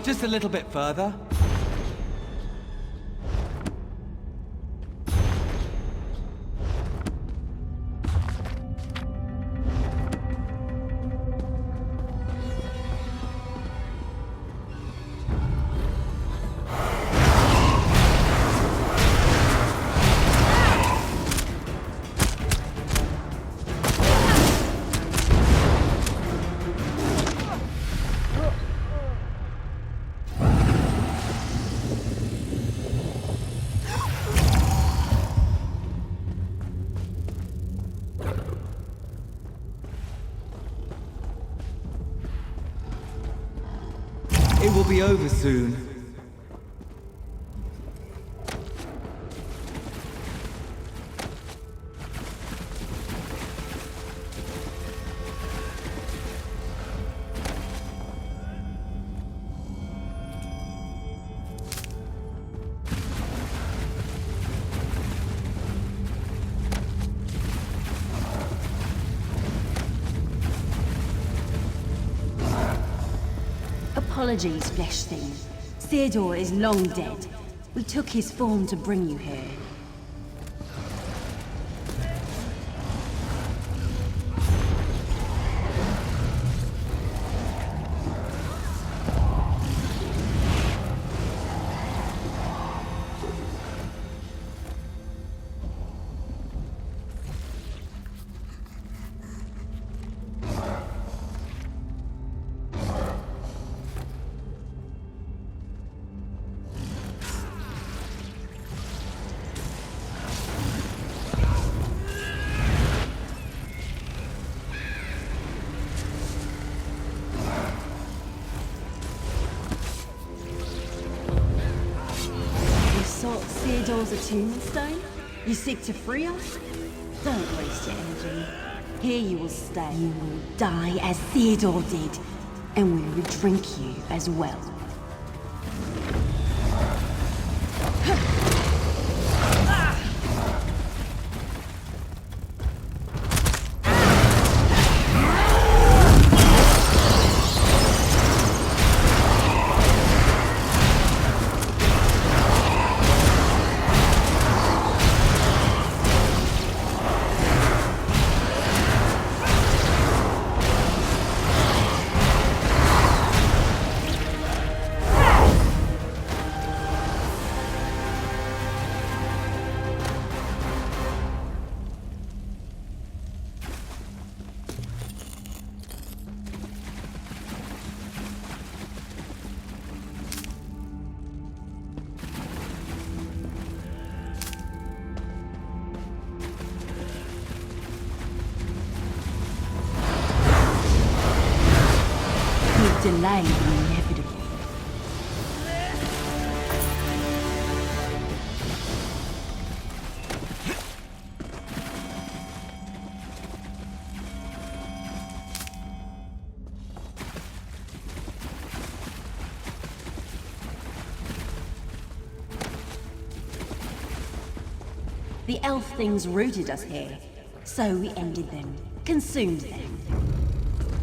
just a little bit further. It will be over soon. Apologies, Flesh Thing. Theodore is long dead. We took his form to bring you here. Theodore's attunement stone? You seek to free us? Don't waste your energy. Here you will stay. You will die as Theodore did, and we will drink you as well. Delay the inevitable. The elf things rooted us here, so we ended them, consumed them.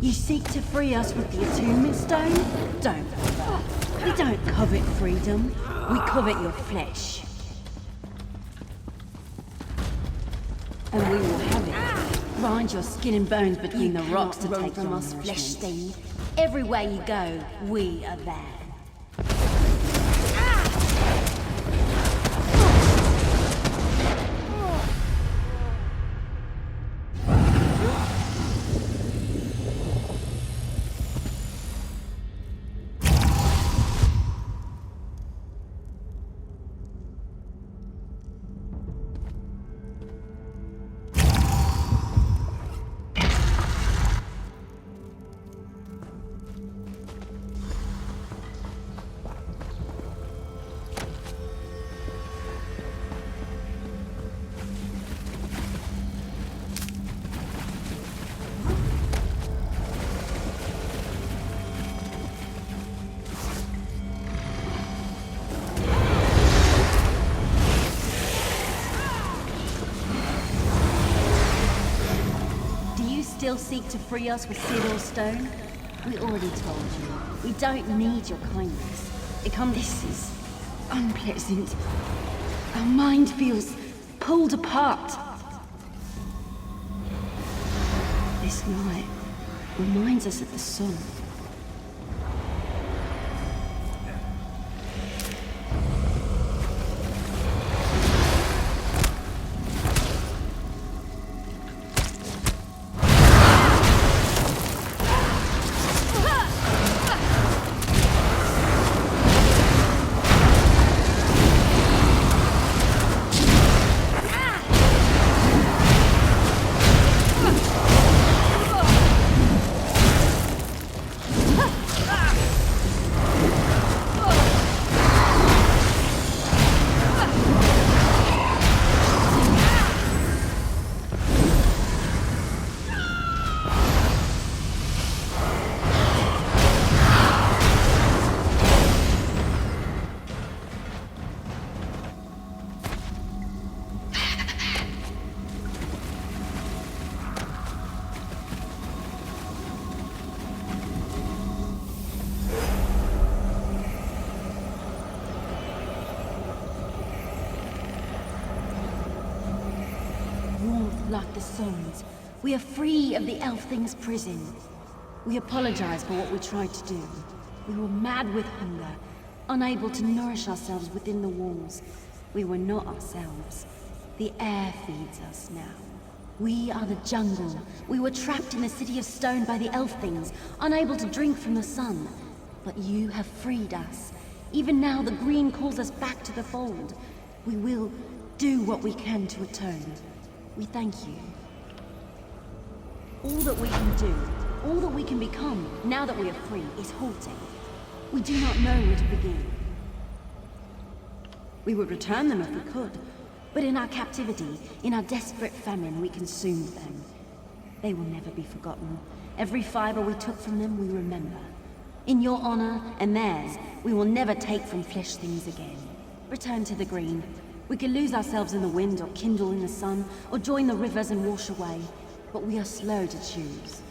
You seek to free us with the attunement stone? Don't bother. We don't covet freedom. We covet your flesh. And we will have it. Grind your skin and bones between the rocks to take from us, Flesh Thing. Everywhere you go, we are there. Still seek to free us with Theodore's stone? We already told you. We don't need your kindness. This is unpleasant. Our mind feels pulled apart. This light reminds us of the sun. Like the songs, we are free of the Elf Thing's prison. We apologize for what we tried to do. We were mad with hunger, unable to nourish ourselves within the walls. We were not ourselves. The air feeds us now. We are the jungle. We were trapped in the city of stone by the Elf Things, unable to drink from the sun. But you have freed us. Even now the green calls us back to the fold. We will do what we can to atone. We thank you. All that we can do, all that we can become, now that we are free, is halting. We do not know where to begin. We would return them if we could, but in our captivity, in our desperate famine, we consumed them. They will never be forgotten. Every fiber we took from them, we remember. In your honor and theirs, we will never take from flesh things again. Return to the green. We could lose ourselves in the wind, or kindle in the sun, or join the rivers and wash away. But we are slow to choose.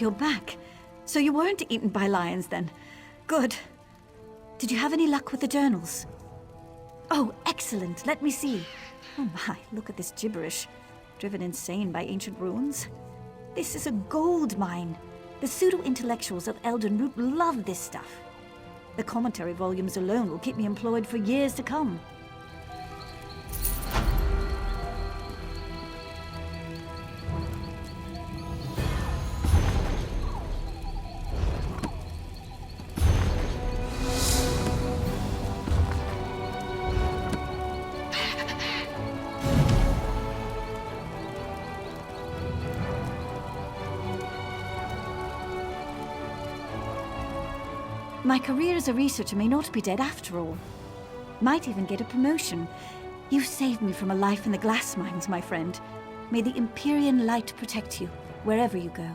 you're back. So you weren't eaten by lions then. Good. Did you have any luck with the journals? Oh, excellent. Let me see. Oh my, look at this gibberish. Driven insane by ancient ruins. This is a gold mine. The pseudo-intellectuals of Eldenroot love this stuff. The commentary volumes alone will keep me employed for years to come. My career as a researcher may not be dead after all. Might even get a promotion. You saved me from a life in the glass mines, my friend. May the Empyrean light protect you, wherever you go.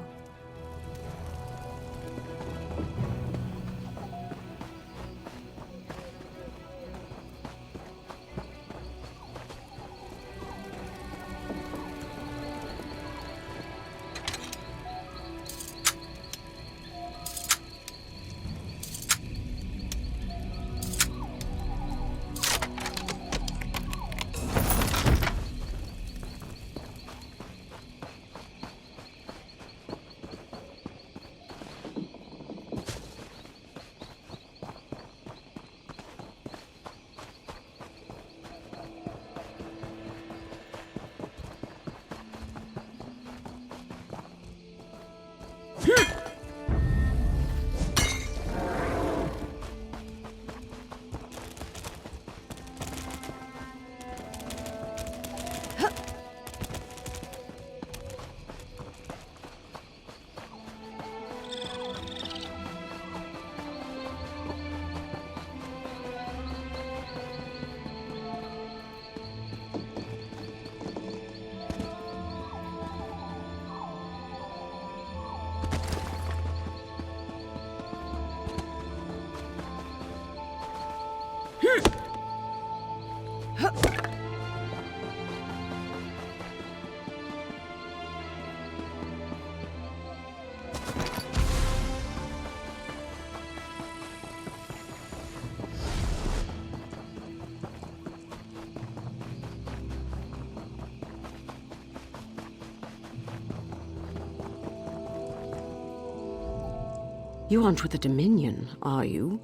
You aren't with the Dominion, are you?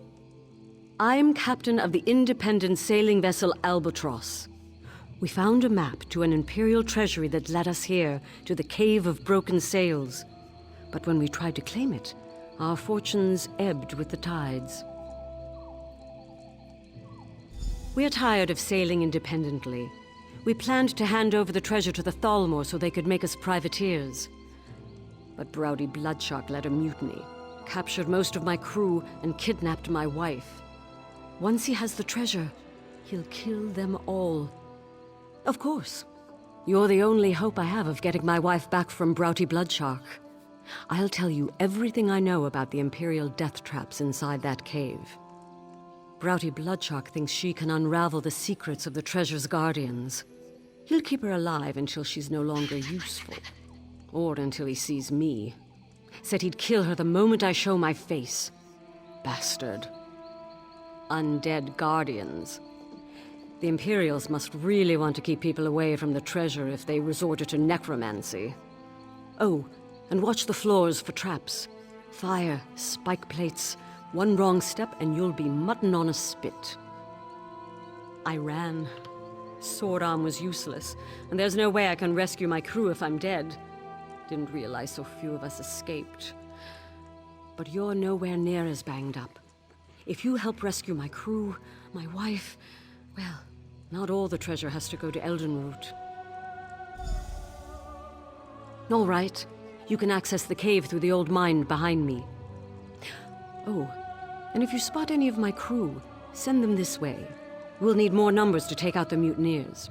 I'm captain of the independent sailing vessel Albatross. We found a map to an Imperial treasury that led us here, to the Cave of Broken Sails. But when we tried to claim it, our fortunes ebbed with the tides. We are tired of sailing independently. We planned to hand over the treasure to the Thalmor so they could make us privateers. But Browdy Bloodshark led a mutiny, captured most of my crew, and kidnapped my wife. Once he has the treasure, he'll kill them all. Of course. You're the only hope I have of getting my wife back from Browdy Bloodshark. I'll tell you everything I know about the Imperial death traps inside that cave. Browdy Bloodshark thinks she can unravel the secrets of the treasure's guardians. He'll keep her alive until she's no longer useful. Or until he sees me. Said he'd kill her the moment I show my face. Bastard. Undead guardians. The Imperials must really want to keep people away from the treasure if they resorted to necromancy. Oh, and watch the floors for traps. Fire, spike plates. One wrong step and you'll be mutton on a spit. I ran. Sword arm was useless, and there's no way I can rescue my crew if I'm dead. Didn't realize so few of us escaped. But you're nowhere near as banged up. If you help rescue my crew, my wife, well, not all the treasure has to go to Eldenroot. All right, you can access the cave through the old mine behind me. Oh, and if you spot any of my crew, send them this way. We'll need more numbers to take out the mutineers.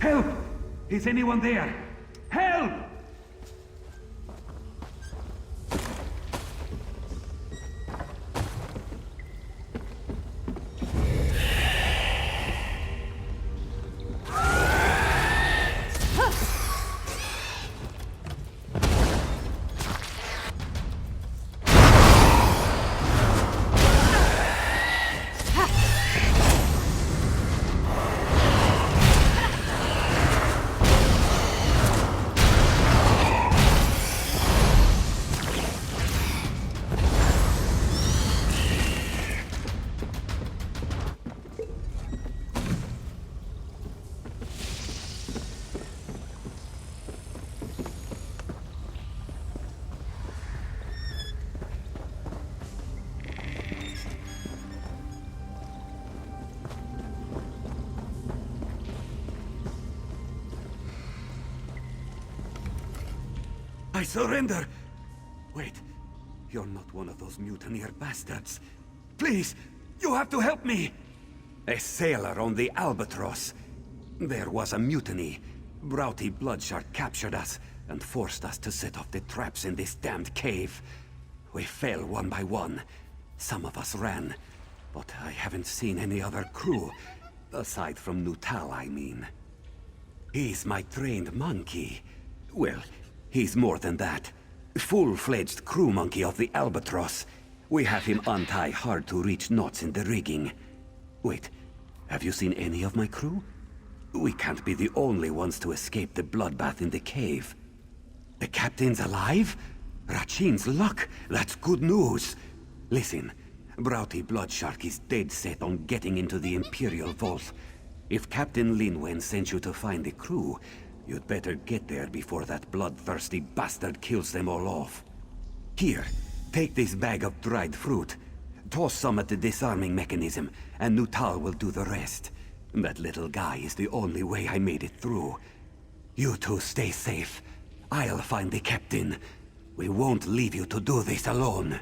Help! Is anyone there? Help! I surrender! Wait, you're not one of those mutineer bastards. Please, you have to help me! A sailor on the Albatross. There was a mutiny. Broughty Bloodshark captured us and forced us to set off the traps in this damned cave. We fell one by one. Some of us ran, but I haven't seen any other crew. Aside from Nutal, I mean. He's my trained monkey. Well, he's more than that. Full-fledged crew monkey of the Albatross. We have him untie hard-to-reach knots in the rigging. Wait, have you seen any of my crew? We can't be the only ones to escape the bloodbath in the cave. The captain's alive? Rachin's luck! That's good news! Listen, Broughty Bloodshark is dead set on getting into the Imperial Vault. If Captain Linwen sent you to find the crew, you'd better get there before that bloodthirsty bastard kills them all off. Here, take this bag of dried fruit. Toss some at the disarming mechanism, and Nutal will do the rest. That little guy is the only way I made it through. You two stay safe. I'll find the captain. We won't leave you to do this alone.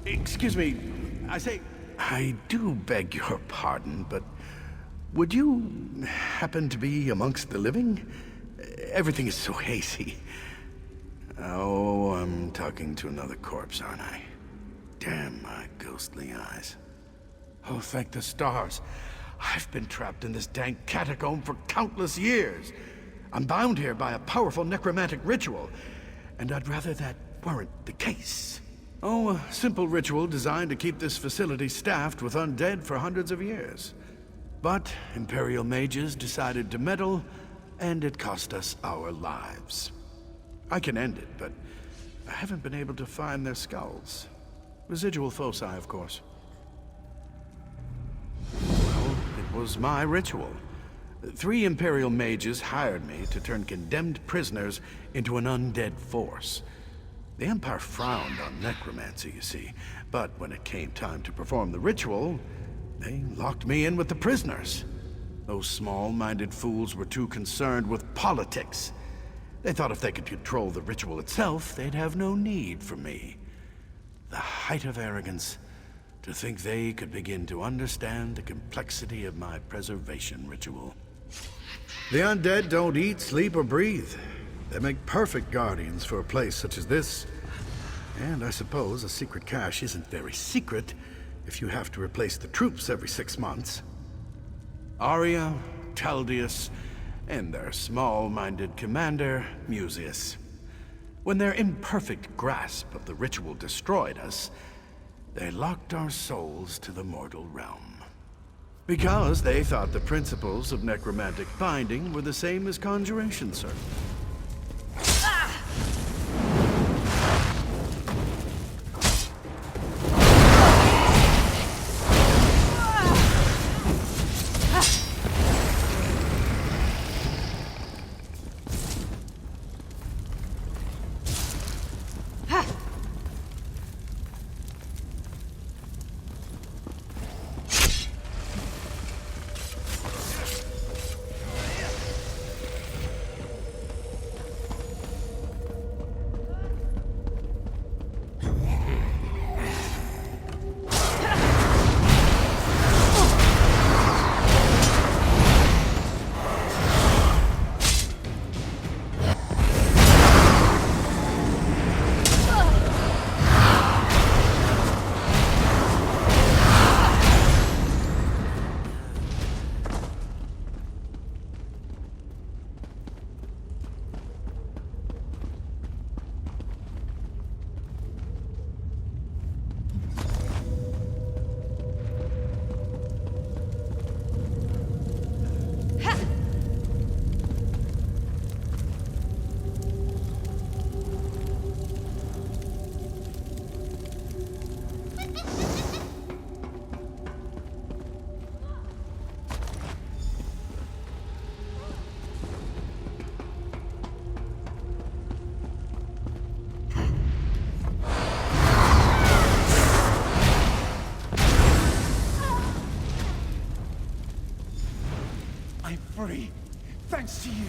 Excuse me, I say, I do beg your pardon, but would you happen to be amongst the living? Everything is so hazy. Oh, I'm talking to another corpse, aren't I? Damn my ghostly eyes. Oh, thank the stars. I've been trapped in this dank catacomb for countless years. I'm bound here by a powerful necromantic ritual, and I'd rather that weren't the case. Oh, a simple ritual designed to keep this facility staffed with undead for hundreds of years. But Imperial mages decided to meddle, and it cost us our lives. I can end it, but I haven't been able to find their skulls. Residual foci, of course. Well, it was my ritual. 3 Imperial mages hired me to turn condemned prisoners into an undead force. The Empire frowned on necromancy, you see, but when it came time to perform the ritual, they locked me in with the prisoners. Those small-minded fools were too concerned with politics. They thought if they could control the ritual itself, they'd have no need for me. The height of arrogance, to think they could begin to understand the complexity of my preservation ritual. The undead don't eat, sleep, or breathe. They make perfect guardians for a place such as this. And I suppose a secret cache isn't very secret if you have to replace the troops every 6 months. Arya, Taldius, and their small-minded commander, Mucius. When their imperfect grasp of the ritual destroyed us, they locked our souls to the mortal realm. Because they thought the principles of necromantic binding were the same as conjuration, sir. I'm free, thanks to you.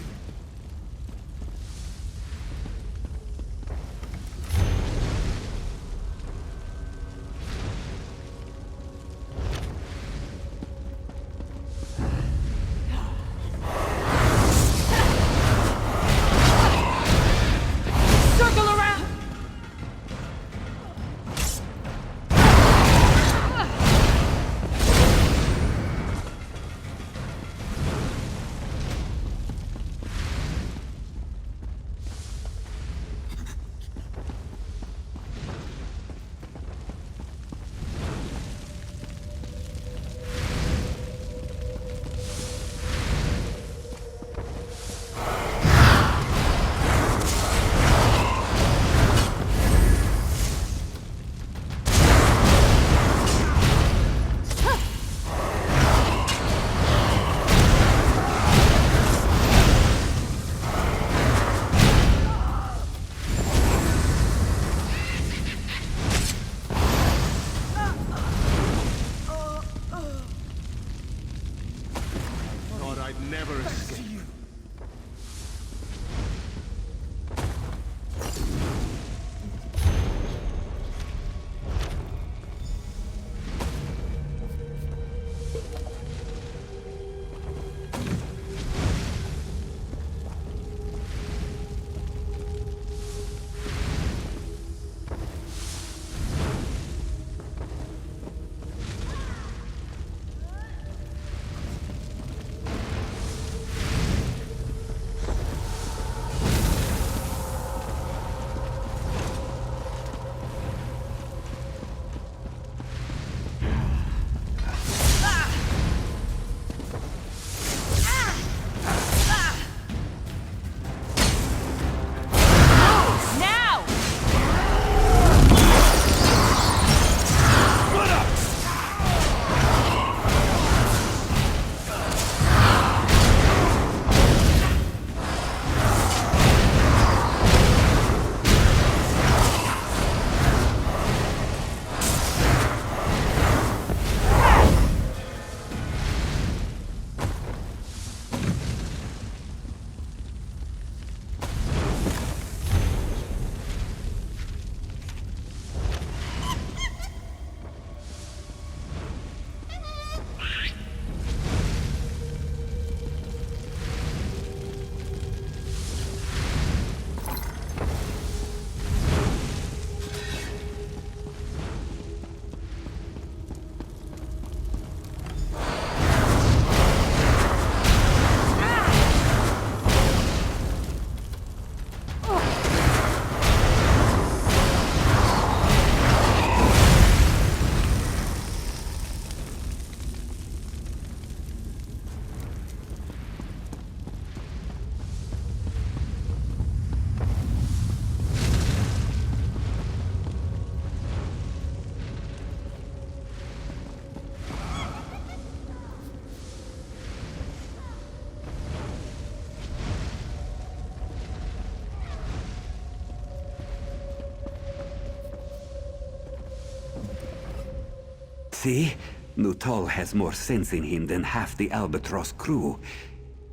See? Nuttall has more sense in him than half the Albatross crew.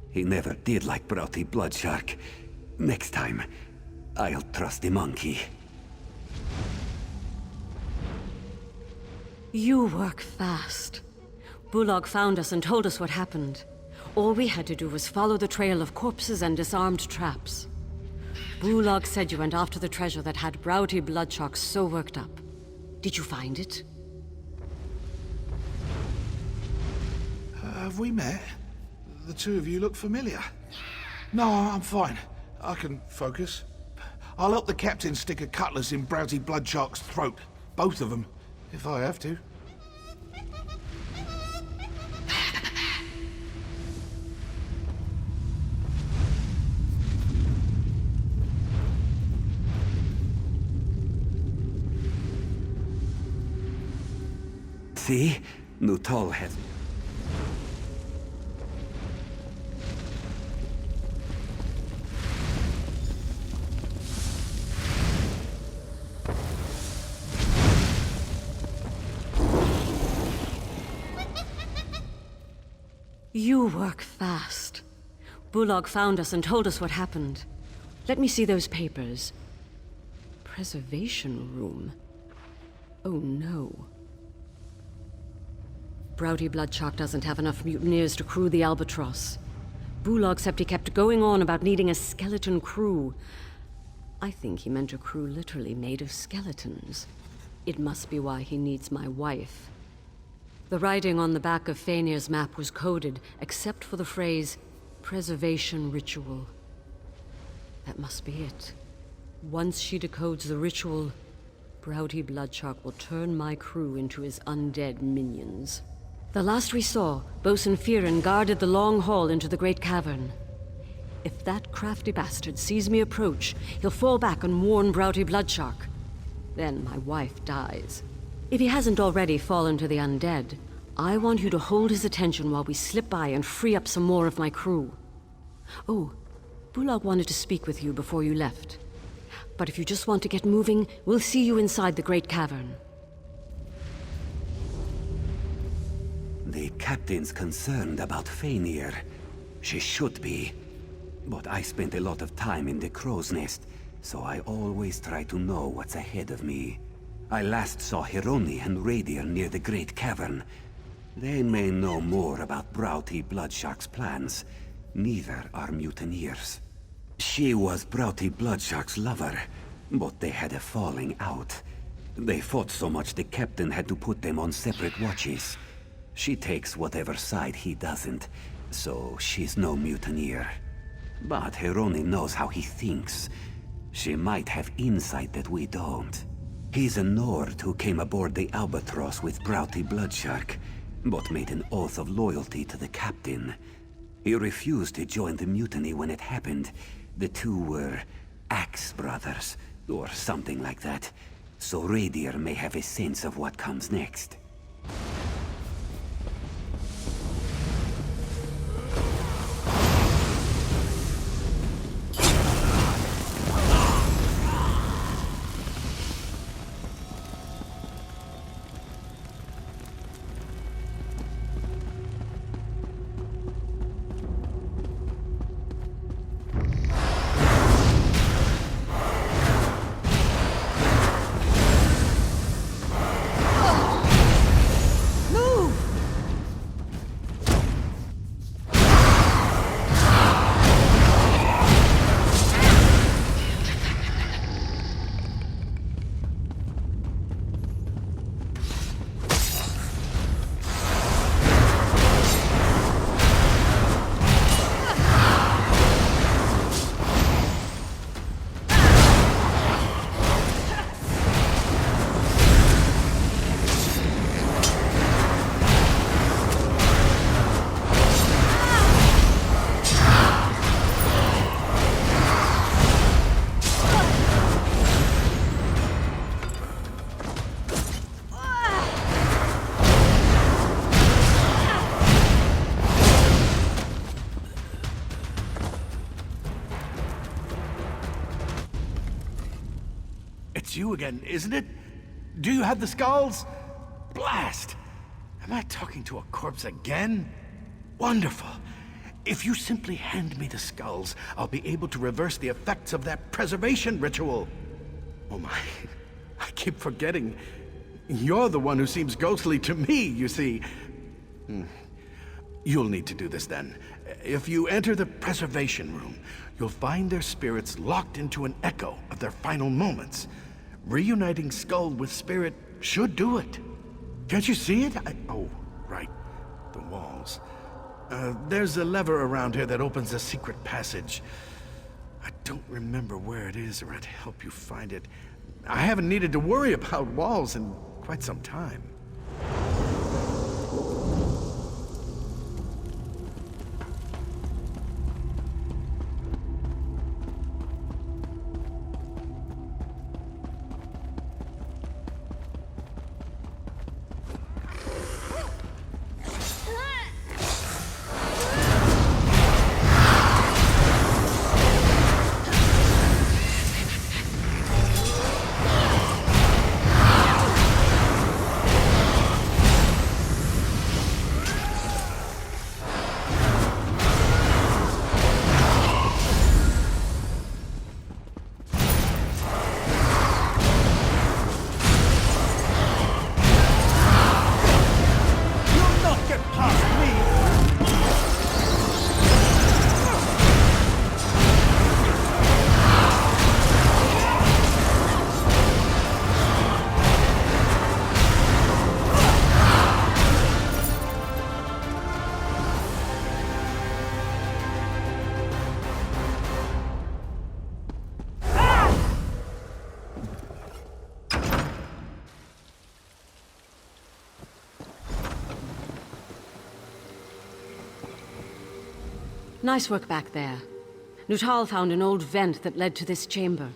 He never did like Broughty Bloodshark. Next time, I'll trust the monkey. You work fast. Bullock found us and told us what happened. All we had to do was follow the trail of corpses and disarmed traps. Bullock said you went after the treasure that had Broughty Bloodshark so worked up. Did you find it? Have we met? The two of you look familiar. No, I'm fine. I can focus. I'll help the captain stick a cutlass in Broughty Bloodshark's throat. Both of them, if I have to. See? Nuttall has... You work fast. Bullock found us and told us what happened. Let me see those papers. Preservation room. Oh no. Broughty Bloodshark doesn't have enough mutineers to crew the Albatross. Bullock said he kept going on about needing a skeleton crew. I think he meant a crew literally made of skeletons. It must be why he needs my wife. The writing on the back of Faenir's map was coded, except for the phrase, preservation ritual. That must be it. Once she decodes the ritual, Broughty Bloodshark will turn my crew into his undead minions. The last we saw, Bosun Fearon guarded the long hall into the Great Cavern. If that crafty bastard sees me approach, he'll fall back and warn Broughty Bloodshark. Then my wife dies. If he hasn't already fallen to the undead, I want you to hold his attention while we slip by and free up some more of my crew. Oh, Bullock wanted to speak with you before you left. But if you just want to get moving, we'll see you inside the Great Cavern. The captain's concerned about Faenir. She should be. But I spent a lot of time in the Crow's Nest, so I always try to know what's ahead of me. I last saw Hieroni and Radier near the Great Cavern. They may know more about Broughty Bloodshark's plans. Neither are mutineers. She was Broughty Bloodshark's lover, but they had a falling out. They fought so much the captain had to put them on separate watches. She takes whatever side he doesn't, so she's no mutineer. But Hieroni knows how he thinks. She might have insight that we don't. He's a Nord who came aboard the Albatross with Broughty Bloodshark, but made an oath of loyalty to the captain. He refused to join the mutiny when it happened. The two were Axe Brothers, or something like that. So Radier may have a sense of what comes next. It's you again, isn't it? Do you have the skulls? Blast! Am I talking to a corpse again? Wonderful. If you simply hand me the skulls, I'll be able to reverse the effects of that preservation ritual. Oh my, I keep forgetting. You're the one who seems ghostly to me, you see. You'll need to do this then. If you enter the preservation room, you'll find their spirits locked into an echo of their final moments. Reuniting skull with spirit should do it. Can't you see it? Oh, right. The walls. There's a lever around here that opens a secret passage. I don't remember where it is, or I'd help you find it. I haven't needed to worry about walls in quite some time. Nice work back there. Nuttall found an old vent that led to this chamber.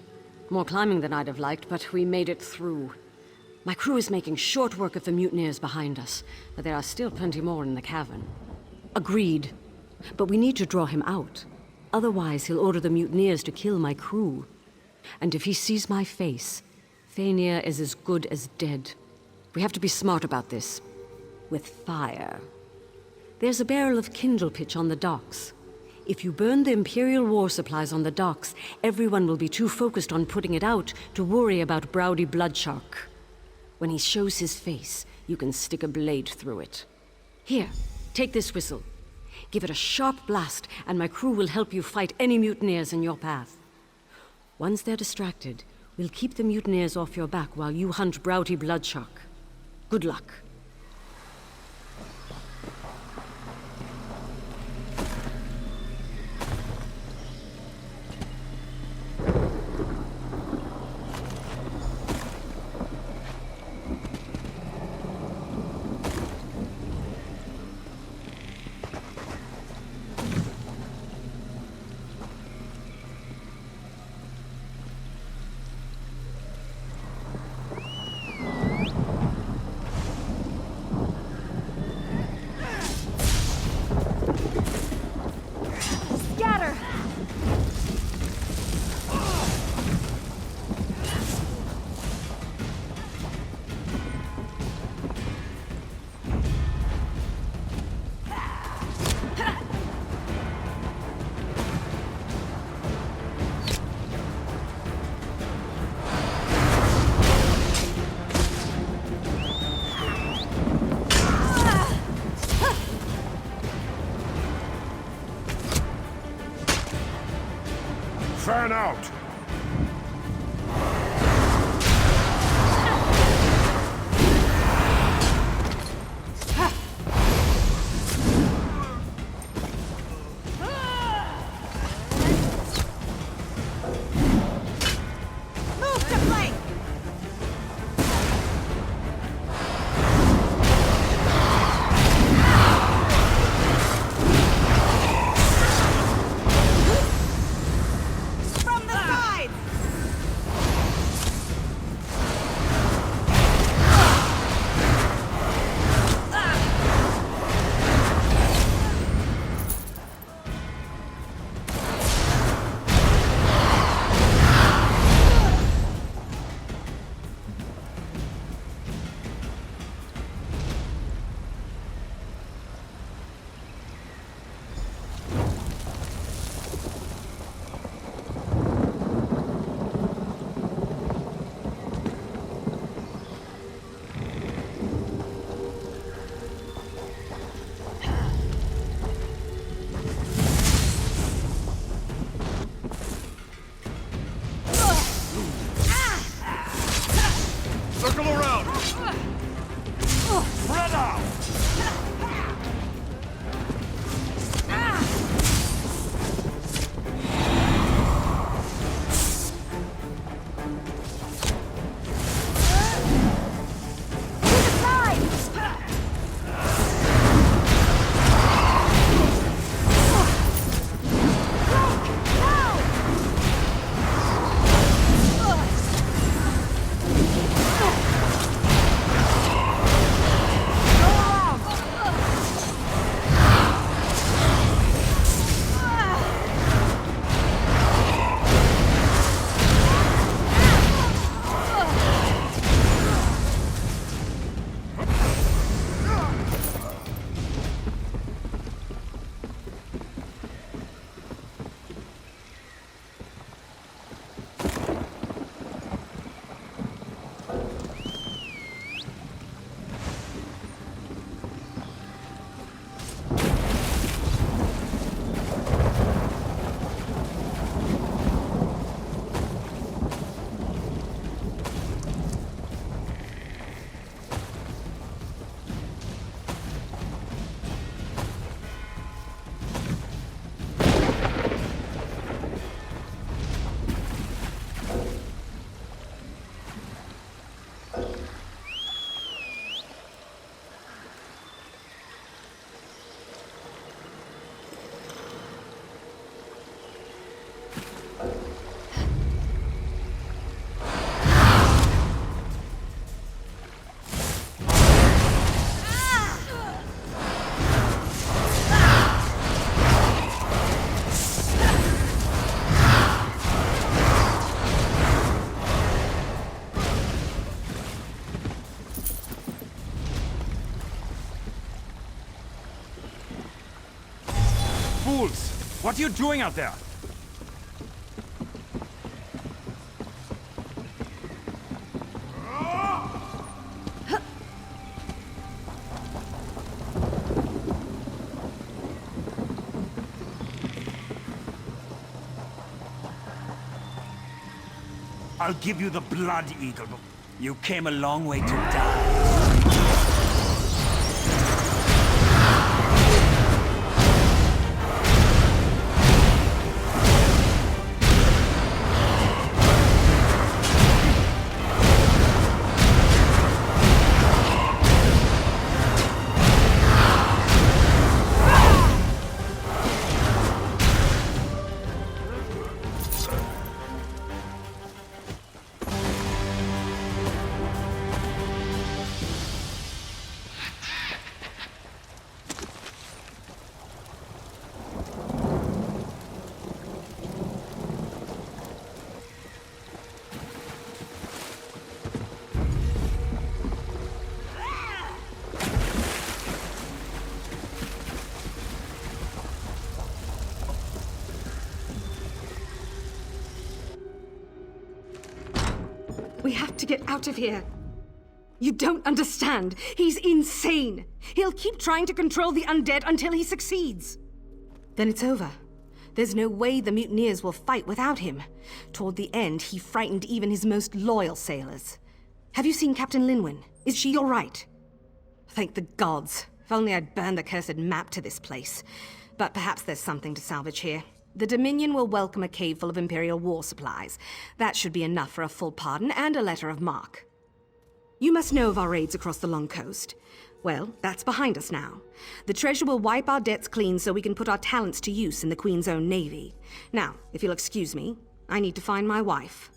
More climbing than I'd have liked, but we made it through. My crew is making short work of the mutineers behind us, but there are still plenty more in the cavern. Agreed. But we need to draw him out. Otherwise, he'll order the mutineers to kill my crew. And if he sees my face, Fenir is as good as dead. We have to be smart about this. With fire. There's a barrel of kindle pitch on the docks. If you burn the Imperial war supplies on the docks, everyone will be too focused on putting it out to worry about Browdy Bloodshark. When he shows his face, you can stick a blade through it. Here, take this whistle. Give it a sharp blast, and my crew will help you fight any mutineers in your path. Once they're distracted, we'll keep the mutineers off your back while you hunt Browdy Bloodshark. Good luck. Fan out! From the side! What are you doing out there? I'll give you the Blood Eagle. You came a long way to die. We have to get out of here. You don't understand. He's insane. He'll keep trying to control the undead until he succeeds. Then it's over. There's no way the mutineers will fight without him. Toward the end, he frightened even his most loyal sailors. Have you seen Captain Linwin? Is she all right? Thank the gods. If only I'd burned the cursed map to this place. But perhaps there's something to salvage here. The Dominion will welcome a cave full of Imperial war supplies. That should be enough for a full pardon and a letter of marque. You must know of our raids across the Long Coast. Well, that's behind us now. The treasure will wipe our debts clean so we can put our talents to use in the Queen's own navy. Now, if you'll excuse me, I need to find my wife.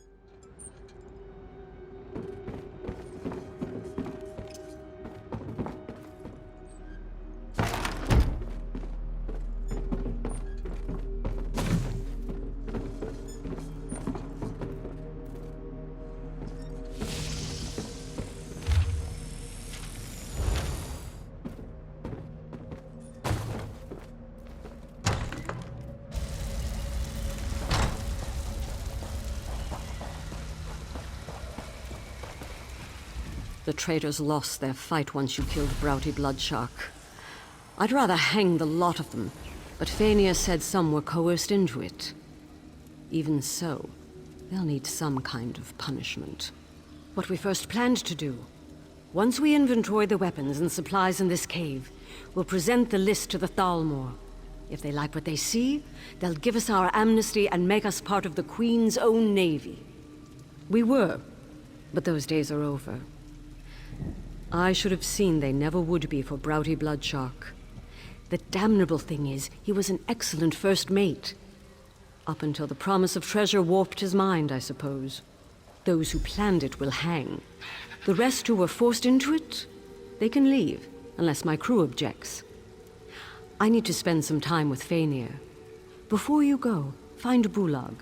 The traitors lost their fight once you killed Broughty Bloodshark. I'd rather hang the lot of them, but Fania said some were coerced into it. Even so, they'll need some kind of punishment. What we first planned to do. Once we inventory the weapons and supplies in this cave, we'll present the list to the Thalmor. If they like what they see, they'll give us our amnesty and make us part of the Queen's own navy. We were, but those days are over. I should have seen they never would be for Broughty Bloodshark. The damnable thing is, he was an excellent first mate. Up until the promise of treasure warped his mind, I suppose. Those who planned it will hang. The rest who were forced into it, they can leave, unless my crew objects. I need to spend some time with Fania. Before you go, find Bulag.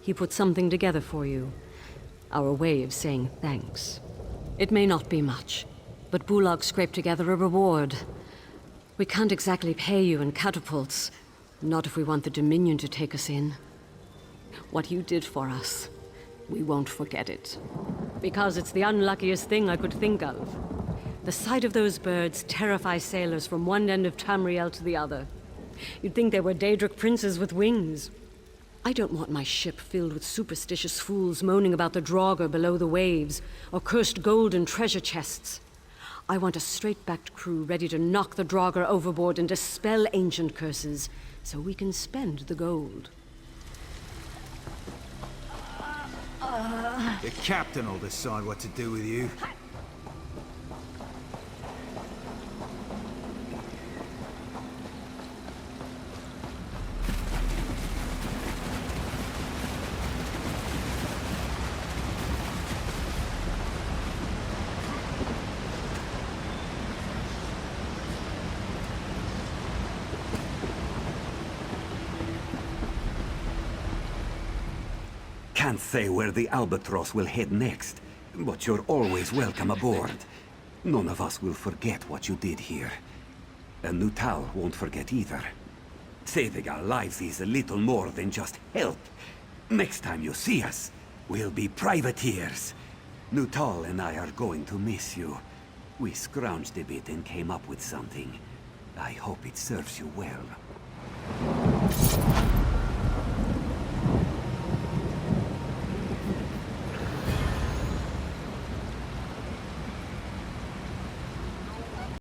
He put something together for you. Our way of saying thanks. It may not be much, but Bulag scraped together a reward. We can't exactly pay you in catapults, not if we want the Dominion to take us in. What you did for us, we won't forget it. Because it's the unluckiest thing I could think of. The sight of those birds terrifies sailors from one end of Tamriel to the other. You'd think they were Daedric princes with wings. I don't want my ship filled with superstitious fools moaning about the Draugr below the waves, or cursed gold and treasure chests. I want a straight-backed crew ready to knock the Draugr overboard and dispel ancient curses, so we can spend the gold. The captain will decide what to do with you. Can't say where the Albatross will head next, but you're always welcome aboard. None of us will forget what you did here. And Nutal won't forget either. Saving our lives is a little more than just help. Next time you see us, we'll be privateers. Nuttall and I are going to miss you. We scrounged a bit and came up with something. I hope it serves you well.